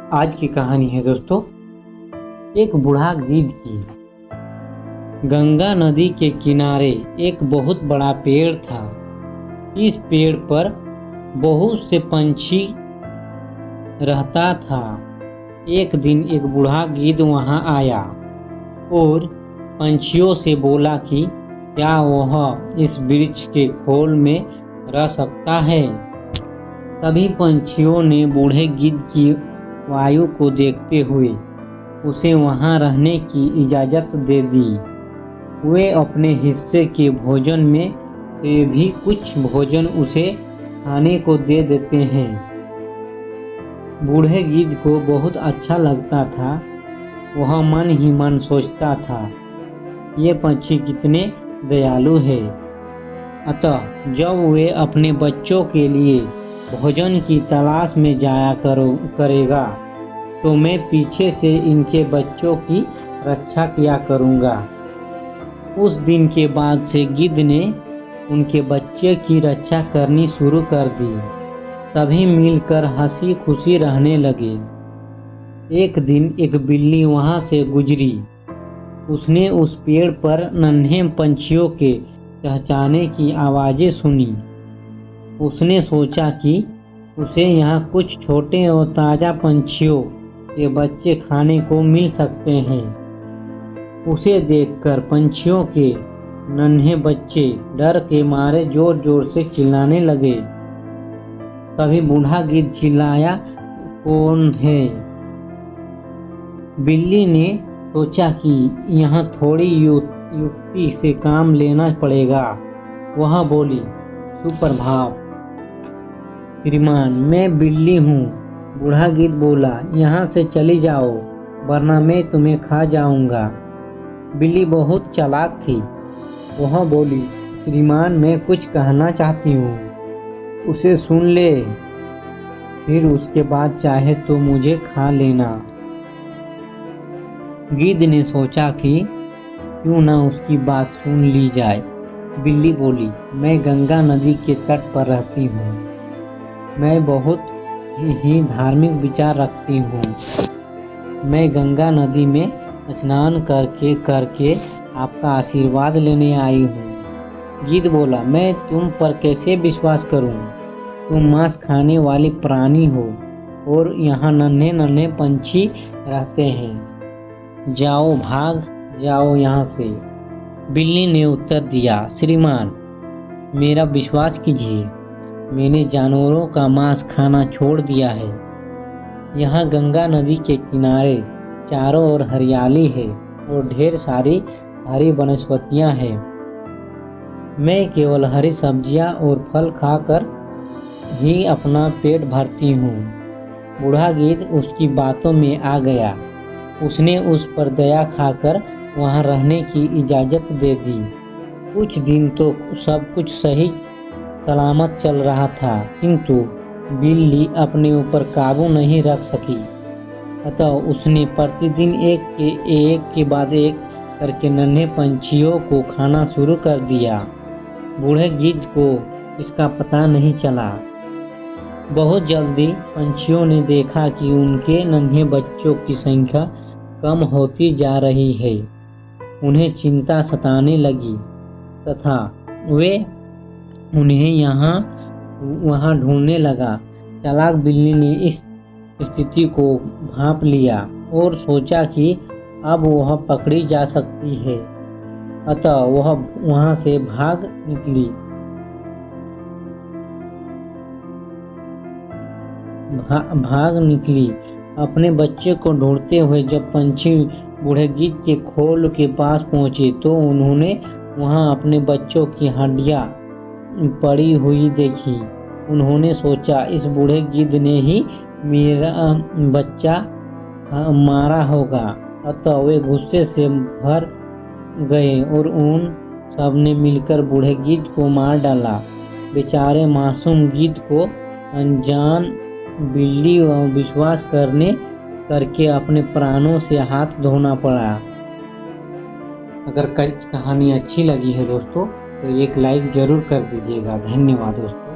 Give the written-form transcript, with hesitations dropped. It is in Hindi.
आज की कहानी है दोस्तों, एक बूढ़ा गिद्ध की। गंगा नदी के किनारे एक बहुत बड़ा पेड़ था। इस पेड़ पर बहुत से पंछी रहता था। एक दिन एक बूढ़ा गिद्ध वहां आया और पंछियों से बोला कि क्या वह इस वृक्ष के खोल में रह सकता है। सभी पंछियों ने बूढ़े गिद्ध की वायु को देखते हुए उसे वहां रहने की इजाज़त दे दी। वे अपने हिस्से के भोजन में से भी कुछ भोजन उसे खाने को दे देते हैं। बूढ़े गिद्ध को बहुत अच्छा लगता था। वह मन ही मन सोचता था, ये पंछी कितने दयालु है। अतः जब वे अपने बच्चों के लिए भोजन की तलाश में जाया करेगा तो मैं पीछे से इनके बच्चों की रक्षा किया करूँगा। उस दिन के बाद से गिद्ध ने उनके बच्चे की रक्षा करनी शुरू कर दी। सभी मिलकर हंसी खुशी रहने लगे। एक दिन एक बिल्ली वहाँ से गुजरी। उसने उस पेड़ पर नन्हे पंछियों के चहचहाने की आवाज़ें सुनी। उसने सोचा कि उसे यहाँ कुछ छोटे और ताज़ा पंछियों के बच्चे खाने को मिल सकते हैं। उसे देखकर पंछियों के नन्हे बच्चे डर के मारे जोर जोर से चिल्लाने लगे। तभी बूढ़ा गिद्ध चिल्लाया, कौन है? बिल्ली ने सोचा कि यहाँ थोड़ी युक्ति से काम लेना पड़ेगा। वह बोली, सुप्रभात श्रीमान, मैं बिल्ली हूँ। बूढ़ा गिद्ध बोला, यहाँ से चली जाओ वरना मैं तुम्हें खा जाऊँगा। बिल्ली बहुत चालाक थी। वह बोली, श्रीमान मैं कुछ कहना चाहती हूँ, उसे सुन ले, फिर उसके बाद चाहे तो मुझे खा लेना। गिद्ध ने सोचा कि क्यों ना उसकी बात सुन ली जाए। बिल्ली बोली, मैं गंगा नदी के तट पर रहती हूँ। मैं बहुत ही धार्मिक विचार रखती हूँ। मैं गंगा नदी में स्नान करके आपका आशीर्वाद लेने आई हूँ। गिद्ध बोला, मैं तुम पर कैसे विश्वास करूँ? तुम मांस खाने वाली प्राणी हो और यहाँ नन्हे नन्हे पंछी रहते हैं। जाओ, भाग जाओ यहाँ से। बिल्ली ने उत्तर दिया, श्रीमान मेरा विश्वास कीजिए, मैंने जानवरों का मांस खाना छोड़ दिया है। यहाँ गंगा नदी के किनारे चारों ओर हरियाली है और ढेर सारी हरी वनस्पतियाँ हैं। मैं केवल हरी सब्जियाँ और फल खाकर ही अपना पेट भरती हूँ। बूढ़ा गिद्ध उसकी बातों में आ गया। उसने उस पर दया खाकर वहाँ रहने की इजाज़त दे दी। कुछ दिन तो सब कुछ सही सलामत चल रहा था, किंतु बिल्ली अपने ऊपर काबू नहीं रख सकी। अतः उसने प्रतिदिन एक के बाद एक करके नन्हे पंछियों को खाना शुरू कर दिया। बूढ़े गिद्ध को इसका पता नहीं चला। बहुत जल्दी पंछियों ने देखा कि उनके नन्हे बच्चों की संख्या कम होती जा रही है। उन्हें चिंता सताने लगी तथा वे उन्हें वहाँ ढूंढने लगा। चालाक बिल्ली ने इस स्थिति को भांप लिया और सोचा कि अब वह पकड़ी जा सकती है। अतः वह वहाँ से भाग निकली। अपने बच्चे को ढूंढते हुए जब पंछी बूढ़े गिद्ध के खोल के पास पहुँचे तो उन्होंने वहाँ अपने बच्चों की हड्डियाँ पड़ी हुई देखी। उन्होंने सोचा, इस बूढ़े गिद्ध ने ही मेरा बच्चा मारा होगा। अतः वे गुस्से से भर गए और उन सब ने मिलकर बूढ़े गिद्ध को मार डाला। बेचारे मासूम गिद्ध को अनजान बिल्ली विश्वास करके अपने प्राणों से हाथ धोना पड़ा। अगर कहानी अच्छी लगी है दोस्तों तो एक लाइक ज़रूर कर दीजिएगा। धन्यवाद दोस्तों।